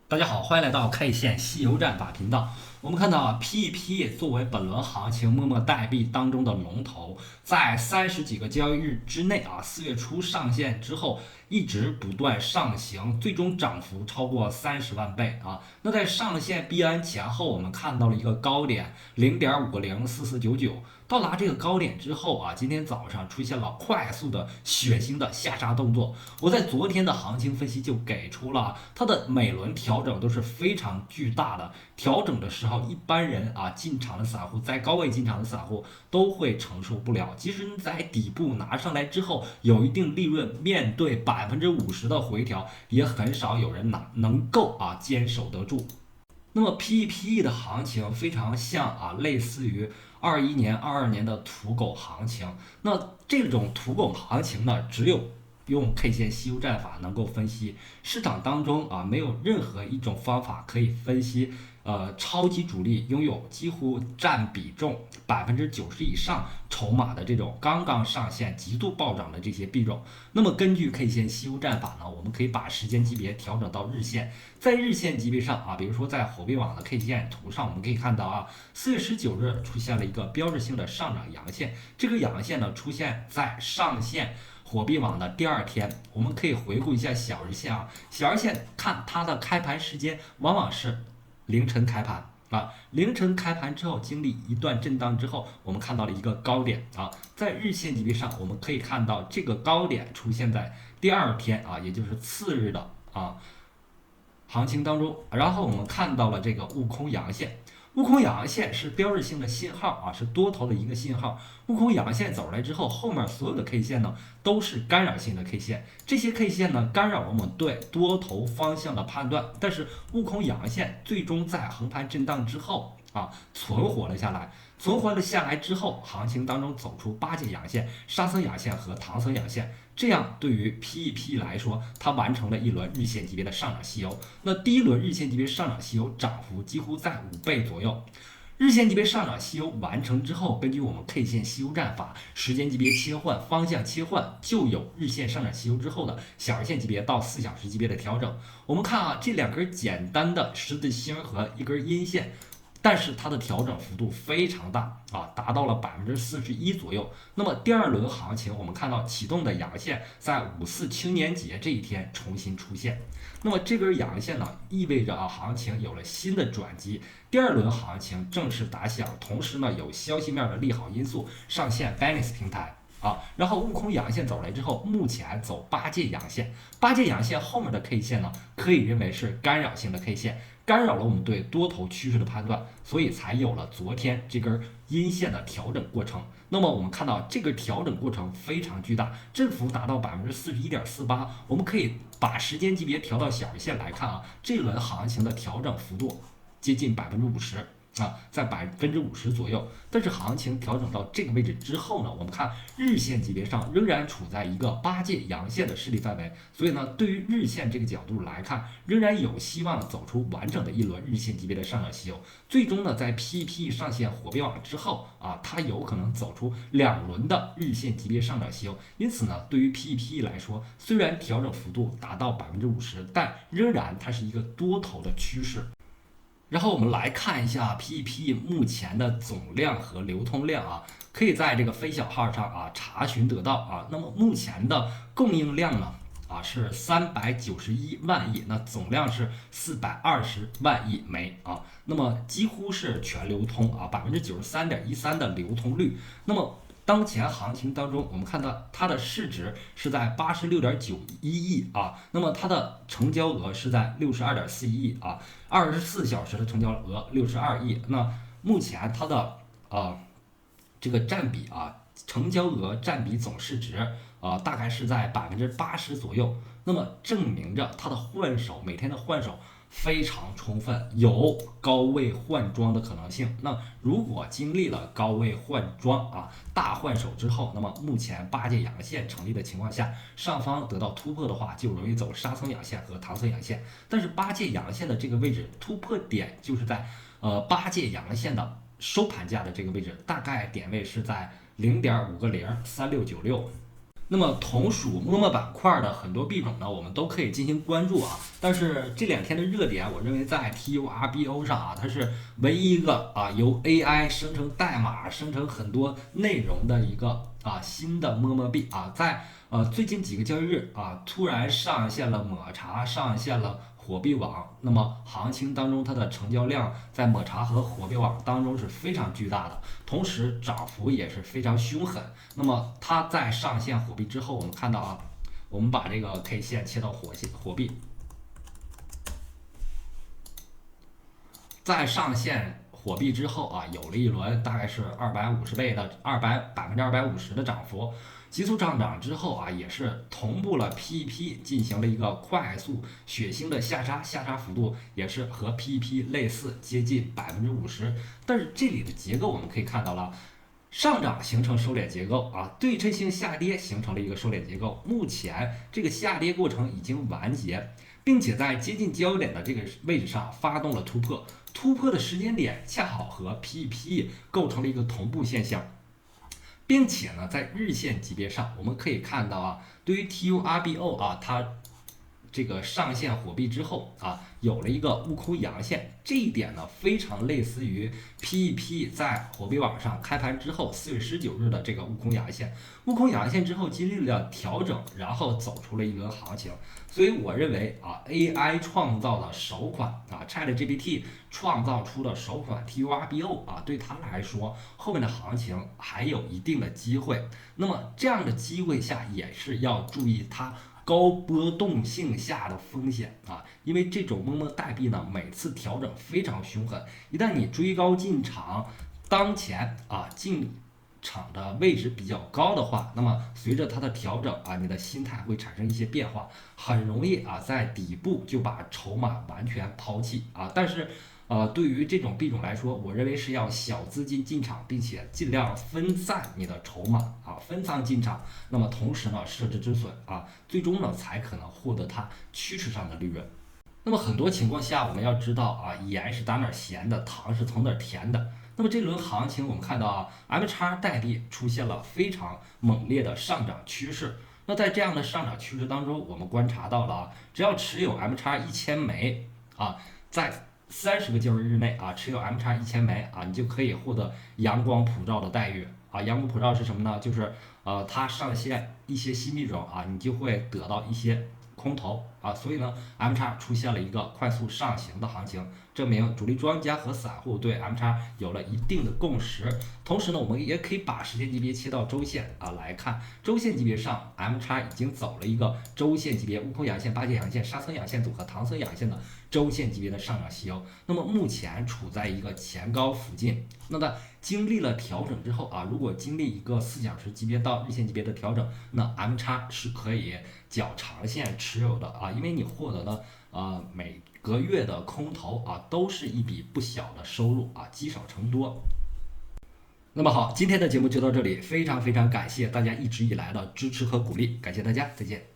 大家好，欢迎来到 K 线西游战法频道。我们看到啊，PEP 作为本轮行情默默待毙当中的龙头，在30几个交易日之内啊，4月初上线之后，一直不断上行，最终涨幅超过30万倍啊。那在上线闭安前后，我们看到了一个高点0.504499，到达这个高点之后啊，今天早上出现了快速的血腥的下杀动作。我在昨天的行情分析就给出了它的每轮调整都是非常巨大的，调整的时候一般人啊进场的散户，在高位进场的散户都会承受不了。即使你在底部拿上来之后有一定利润，面对50%的回调，也很少有人能够坚守得住。那么 PEPE 的行情非常像类似于21年、22年的土狗行情。那这种土狗行情呢，只有用 K 线西游战法能够分析。市场当中没有任何一种方法可以分析。超级主力拥有几乎占比重90%以上筹码的这种刚刚上线极度暴涨的这些币种。那么根据 K 线西游战法呢，我们可以把时间级别调整到日线，在日线级别上比如说在火币网的 K 线图上，我们可以看到4月19日出现了一个标志性的上涨阳线，这个阳线呢出现在上线火币网的第二天。我们可以回顾一下小日线小日线看它的开盘时间往往是凌晨开盘凌晨开盘之后，经历一段震荡之后，我们看到了一个高点在日线级别上，我们可以看到这个高点出现在第二天也就是次日的行情当中。然后我们看到了这个悟空阳线，悟空阳线是标志性的信号是多头的一个信号。悟空阳线走出来之后，后面所有的 K 线呢都是干扰性的 K 线，这些 K 线呢干扰了我们对多头方向的判断。但是悟空阳线最终在横盘震荡之后存活了下来。存活了下来之后，行情当中走出八节阳线、沙僧阳线和唐僧阳线，这样对于 PEP 来说，它完成了一轮日线级别的上涨西游。那第一轮日线级别上涨西游涨幅几乎在5倍左右。日线级别上涨西游完成之后，根据我们 K 线西游战法，时间级别切换、方向切换，就有日线上涨西游之后的小日线级别到4小时级别的调整。我们看这两根简单的十字星和一根阴线，但是它的调整幅度非常大达到了41%左右。那么第二轮行情，我们看到启动的阳线在5·4青年节这一天重新出现。那么这根阳线呢，意味着行情有了新的转机，第二轮行情正式打响。同时呢，有消息面的利好因素上线 Binance 平台然后悟空阳线走来之后，目前走八戒阳线，八戒阳线后面的 K 线呢，可以认为是干扰性的 K 线，干扰了我们对多头趋势的判断，所以才有了昨天这根阴线的调整过程。那么我们看到这个调整过程非常巨大，振幅达到41.48%。我们可以把时间级别调到小日线来看这轮行情的调整幅度接近50%。在50%左右。但是行情调整到这个位置之后呢，我们看日线级别上仍然处在一个八戒阳线的势力范围，所以呢，对于日线这个角度来看，仍然有希望走出完整的一轮日线级别的上涨西游。最终呢，在 PEP 上线火币网之后它有可能走出2轮的日线级别上涨西游。因此呢，对于 PEP 来说，虽然调整幅度达到50%，但仍然它是一个多头的趋势。然后我们来看一下 PEP 目前的总量和流通量可以在这个非小号上查询得到那么目前的供应量呢是391万亿，那总量是420万亿枚那么几乎是全流通93.13%的流通率。那么当前行情当中，我们看到它的市值是在86.91亿那么它的成交额是在62.41亿24小时的成交额62亿。那目前它的这个占比成交额占比总市值大概是在80%左右。那么证明着它的换手每天的换手非常充分，有高位换庄的可能性。那如果经历了高位换庄大换手之后，那么目前八戒阳线成立的情况下，上方得到突破的话，就容易走沙僧阳线和唐僧阳线。但是八戒阳线的这个位置突破点就是在八戒阳线的收盘价的这个位置，大概点位是在0.5个03696。那么同属摸摸板块的很多币种呢，我们都可以进行关注啊。但是这两天的热点，我认为在 TURBO 上啊，它是唯一一个啊由 AI 生成代码、生成很多内容的一个新的摸摸币啊，在最近几个交易日啊，突然上线了抹茶，上线了火币网。那么行情当中，它的成交量在抹茶和火币网当中是非常巨大的，同时涨幅也是非常凶狠。那么它在上线火币之后，我们看到啊，我们把这个 K 线切到火币，在上线火币之后啊，有了一轮大概是250倍的250%的涨幅，急速上涨之后啊，也是同步了 PEP 进行了一个快速血腥的下杀，下杀幅度也是和 PEP 类似，接近50%。但是这里的结构我们可以看到了。上涨形成收敛结构啊，对称性下跌形成了一个收敛结构。目前这个下跌过程已经完结，并且在接近交易点的这个位置上发动了突破，突破的时间点恰好和 PEP 构成了一个同步现象。并且呢，在日线级别上，我们可以看到啊，对于 TURBO 啊，它这个上线火币之后啊，有了一个悟空阳线，这一点呢非常类似于 PEP 在火币网上开盘之后4月19日的这个悟空阳线。悟空阳线之后经历了调整，然后走出了一轮行情。所以我认为啊，AI 创造的首款ChatGPT 创造出的首款 TURBO 啊，对它来说后面的行情还有一定的机会。那么这样的机会下，也是要注意它高波动性下的风险啊，因为这种摸摸代币呢，每次调整非常凶狠，一旦你追高进场，当前进场的位置比较高的话，那么随着它的调整啊，你的心态会产生一些变化，很容易在底部就把筹码完全抛弃啊。但是对于这种币种来说，我认为是要小资金进场，并且尽量分散你的筹码分仓进场。那么同时呢，设置止损最终呢才可能获得它趋势上的利润。那么很多情况下，我们要知道盐是打哪儿咸的，糖是从哪儿甜的。那么这轮行情我们看到MX 代币出现了非常猛烈的上涨趋势。那在这样的上涨趋势当中，我们观察到了只要持有 MX1000枚在30个交易日内持有 MX1000枚你就可以获得阳光普照的待遇阳光普照是什么呢？就是它上线一些新币种你就会得到一些空头所以呢 MX 出现了一个快速上行的行情，证明主力庄家和散户对 MX 有了一定的共识。同时呢，我们也可以把时间级别切到周线来看，周线级别上 MX 已经走了一个周线级别悟空阳线、八节阳线、沙僧阳线组和唐僧阳线的周线级别的上涨细优，那么目前处在一个前高附近。那么经历了调整之后如果经历一个4小时级别到日线级别的调整，那 MX 是可以较长线持有的因为你获得的每个月的空头都是一笔不小的收入积少成多。那么好，今天的节目就到这里，非常非常感谢大家一直以来的支持和鼓励，感谢大家，再见。